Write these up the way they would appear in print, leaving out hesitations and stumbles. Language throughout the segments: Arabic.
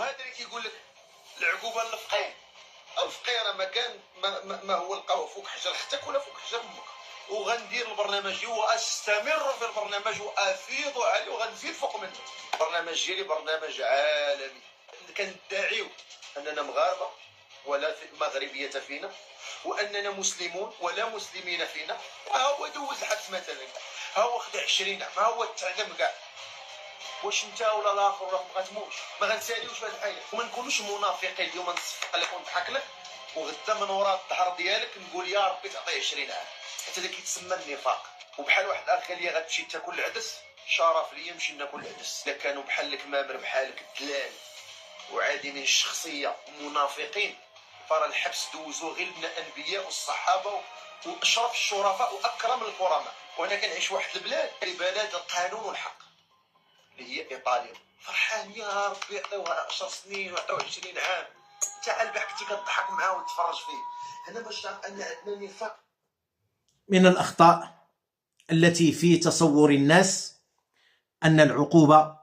هذا اللي كيقول لك العقوبه للفقير. الفقير ما كان ما هو لقاوه فوق حجر اختك ولا فوق حجر امك. وغندير البرنامج واستمر في البرنامج وافيض عليه وغنزيد فوق منه. البرنامج ديالي برنامج عالمي، كندعيو اننا مغاربه ولا مغربيه فينا، واننا مسلمون ولا مسلمين فينا. ها هو دوز الحبس مثلا، ها هو خد 20 عام، ها هو تعدم كاع. واش انت ولا الاخر ولا ما غتموتش؟ ما غنساليوش في هذه الحياه، وما نكونوش منافقين. اليوم نصفق لك ونضحك لك، وغدا من وراء الظهر ديالك نقول يا ربي تعطيه 20 عام. حتى هذا كيتسمى النفاق. وبحال واحد اخر قال لي غتمشي تاكل العدس، شرف ليا نمشي ناكل العدس. الا كانوا بحالك مامر بحالك دلال وعادمين الشخصيه منافقين، فرا الحبس دوزو غير الانبياء والصحابه واشرف الشرفاء واكرم الكرماء. وانا كنعيش واحد البلاد، بلد القانون والحق اللي هي ايطاليا. فرحان يا ربي يعطيوها 10 سنين ويعطيوه 20 عام. انت البارح كنتي كتضحك معاه وتتفرج فيه. انا باش ان عندنا نفاق. من الاخطاء التي في تصور الناس ان العقوبه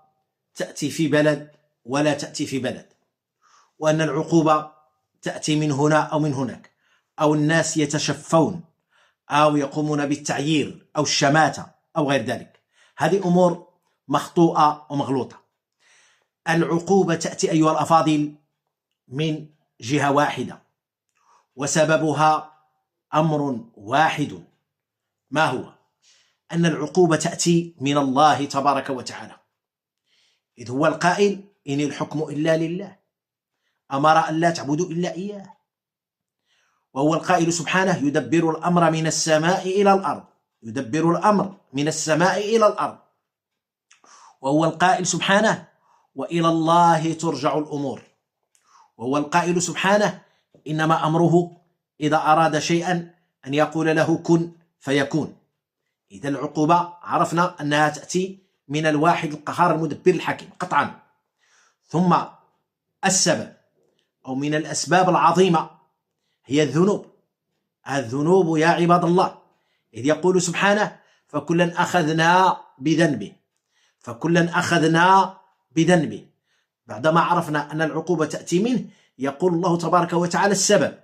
تاتي في بلد ولا تاتي في بلد، وان العقوبه تاتي من هنا او من هناك، او الناس يتشفون او يقومون بالتعيير او الشماته او غير ذلك. هذه امور مخطوئه ومغلوطه. العقوبه تاتي ايها الافاضل من جهه واحده، وسببها امر واحد. ما هو؟ ان العقوبه تاتي من الله تبارك وتعالى، اذ هو القائل ان الحكم الا لله، امر ان لا تعبدوا الا اياه. وهو القائل سبحانه يدبر الامر من السماء الى الارض، يدبر الامر من السماء الى الارض. وهو القائل سبحانه والى الله ترجع الامور. وهو القائل سبحانه انما امره اذا اراد شيئا ان يقول له كن فيكون. اذا العقوبه عرفنا انها تاتي من الواحد القهار المدبر الحكيم قطعا. ثم السبب او من الاسباب العظيمه هي الذنوب. الذنوب يا عباد الله، إذ يقول سبحانه فكلا أخذنا بذنبه، فكلا أخذنا بذنبه. بعدما عرفنا أن العقوبة تأتي منه، يقول الله تبارك وتعالى السبب،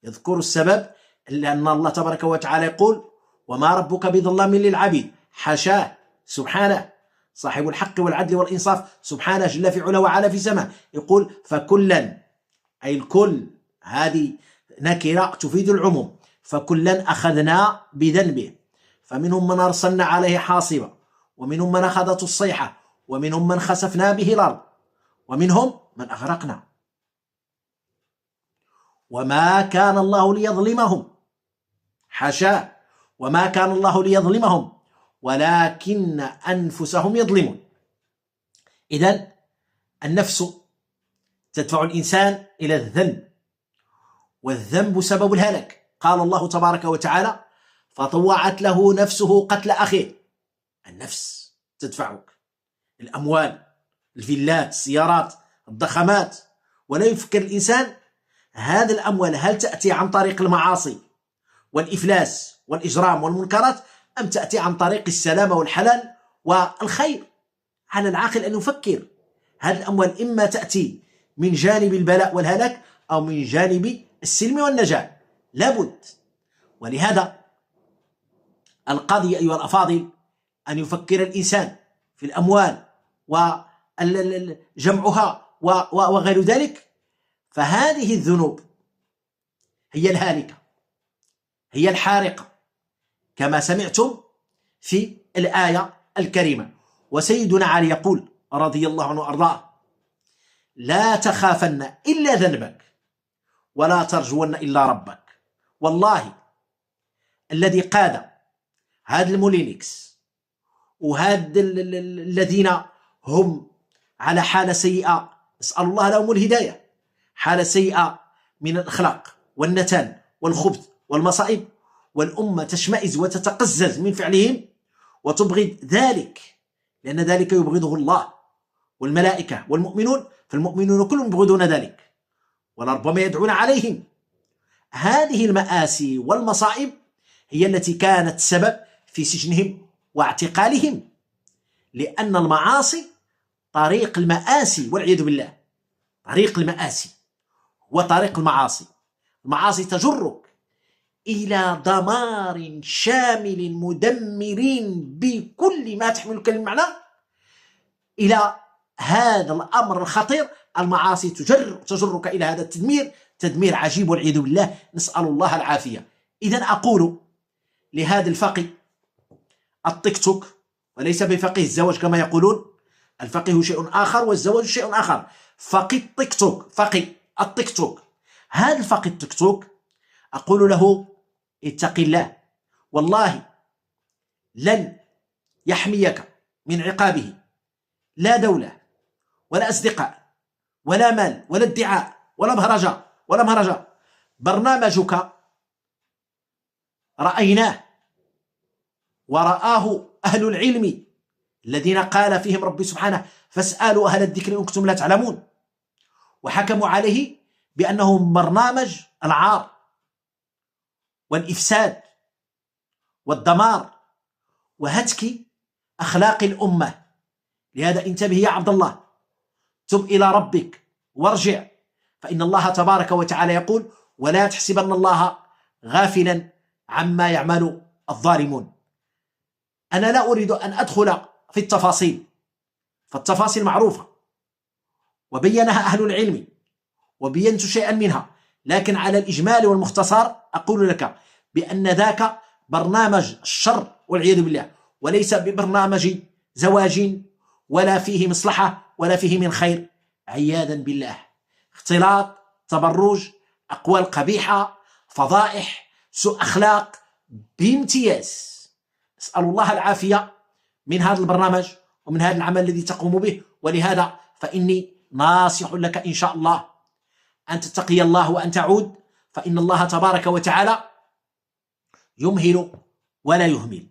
يذكر السبب، لأن الله تبارك وتعالى يقول وما ربك بظلام للعبيد، حاشاه سبحانه صاحب الحق والعدل والإنصاف، سبحانه جل في علا وعلا في سماء، يقول فكلا، أي الكل، هذه نكرة تفيد العموم. فكلا أخذنا بذنبه، فمنهم من أرسلنا عليه حاصبا، ومنهم من أخذته الصيحة، ومنهم من خسفنا به الأرض، ومنهم من أغرقنا. وما كان الله ليظلمهم، حاشاه، وما كان الله ليظلمهم ولكن أنفسهم يظلمون. إذن النفس تدفع الإنسان إلى الذنب، والذنب سبب الهلك. قال الله تبارك وتعالى فطوعت له نفسه قتل أخيه. النفس تدفعك، الأموال، الفيلات، السيارات، الضخامات. ولا يفكر الإنسان هذه الأموال هل تأتي عن طريق المعاصي والإفلاس والإجرام والمنكرات، أم تأتي عن طريق السلامة والحلال والخير؟ على العاقل أن يفكر. هذه الأموال إما تأتي من جانب البلاء والهلاك أو من جانب السلم والنجاة، لابد. ولهذا القضية أيها الأفاضل أن يفكر الإنسان في الأموال وجمعها وغير ذلك. فهذه الذنوب هي الهالكة، هي الحارقة، كما سمعتم في الآية الكريمة. وسيدنا علي يقول رضي الله عنه وأرضاه لا تخافن إلا ذنبك ولا ترجون إلا ربك. والله الذي قاد هذا المولينكس وهذا الذين هم على حالة سيئة، نسأل الله لهم الهداية، حالة سيئة من الأخلاق والنتان والخبث والمصائب، والأمة تشمئز وتتقزز من فعلهم وتبغض ذلك، لأن ذلك يبغضه الله والملائكة والمؤمنون، فالمؤمنون كلهم يبغضون ذلك ولربما يدعون عليهم. هذه المآسي والمصائب هي التي كانت سبب في سجنهم واعتقالهم، لأن المعاصي طريق المآسي والعياذ بالله. طريق المآسي هو طريق المعاصي. المعاصي تجرك إلى دمار شامل مدمر بكل ما تحمل كلمة المعنى إلى هذا الأمر الخطير. المعاصي تجرك إلى هذا التدمير، تدمير عجيب والعياذ بالله، نسأل الله العافية. إذن أقول لهذا الفقيه التيك توك، وليس بفقيه الزواج كما يقولون، الفقيه شيء آخر والزواج شيء آخر. فقيه التيك توك، فقيه التيك توك، هذا الفقيه التيك توك أقول له اتق الله، والله لن يحميك من عقابه لا دولة ولا أصدقاء ولا مال ولا ادعاء ولا مهرجة. برنامجك رأيناه ورآه أهل العلم الذين قال فيهم ربي سبحانه فاسألوا أهل الذكر إن كنتم لا تعلمون، وحكموا عليه بأنه برنامج العار والإفساد والدمار وهتك أخلاق الأمة. لهذا انتبه يا عبد الله، تب إلى ربك وارجع، فإن الله تبارك وتعالى يقول ولا تحسبن الله غافلا عما يعمل الظالمون. أنا لا أريد أن أدخل في التفاصيل، فالتفاصيل معروفة وبينها أهل العلم وبينت شيئا منها، لكن على الإجمال والمختصر أقول لك بأن ذاك برنامج الشر والعياذ بالله، وليس ببرنامج زواج ولا فيه مصلحة ولا فيه من خير، عياذا بالله. اختلاط، تبرج، أقوال قبيحة، فضائح، سوء أخلاق بامتياز. نسأل الله العافية من هذا البرنامج ومن هذا العمل الذي تقوم به. ولهذا فإني ناصح لك إن شاء الله أن تتقي الله وأن تعود، فإن الله تبارك وتعالى يمهل ولا يهمل،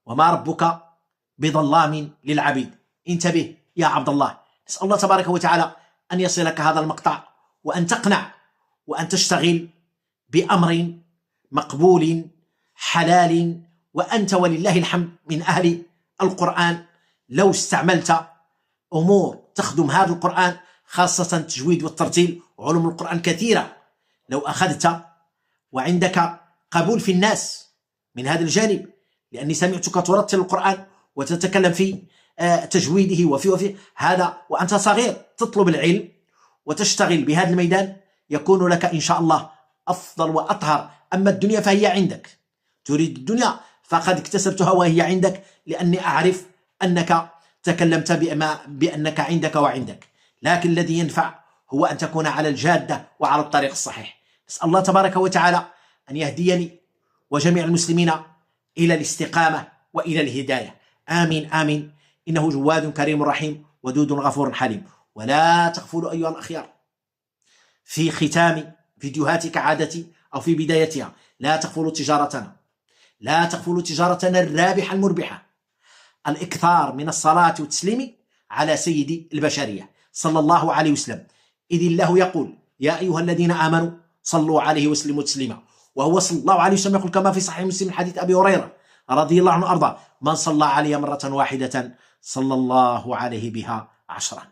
وما ربك بظلام للعبيد. انتبه يا عبد الله، نسأل الله تبارك وتعالى أن يصلك هذا المقطع وأن تقنع وأن تشتغل بأمر مقبول حلال، وأنت ولله الحمد من أهل القرآن. لو استعملت أمور تخدم هذا القرآن، خاصة التجويد والترتيل وعلوم القرآن كثيرة، لو أخذت وعندك قبول في الناس من هذا الجانب، لأني سمعتك ترتل القرآن وتتكلم في تجويده وفي هذا وأنت صغير، تطلب العلم وتشتغل بهذا الميدان، يكون لك إن شاء الله أفضل وأطهر. أما الدنيا فهي عندك، تريد الدنيا فقد اكتسبتها وهي عندك، لأني أعرف أنك تكلمت بأنك عندك وعندك، لكن الذي ينفع هو أن تكون على الجادة وعلى الطريق الصحيح. نسأل الله تبارك وتعالى أن يهديني وجميع المسلمين إلى الاستقامة وإلى الهداية، آمين آمين، إنه جواد كريم رحيم ودود غفور حليم. ولا تغفلوا أيها الأخيار في ختام فيديوهاتي كعادتي أو في بدايتها، لا تغفلوا تجارتنا، لا تغفلوا تجارتنا الرابحة المربحة، الإكثار من الصلاة والتسليم على سيد البشرية صلى الله عليه وسلم، إذ الله يقول يا أيها الذين آمنوا صلوا عليه وسلموا تسليما، وهو صلى الله عليه وسلم يقول كما في صحيح مسلم حديث أبي هريرة رضي الله عنه أرضاه من صلى علي مرة واحدة صلى الله عليه بها 10.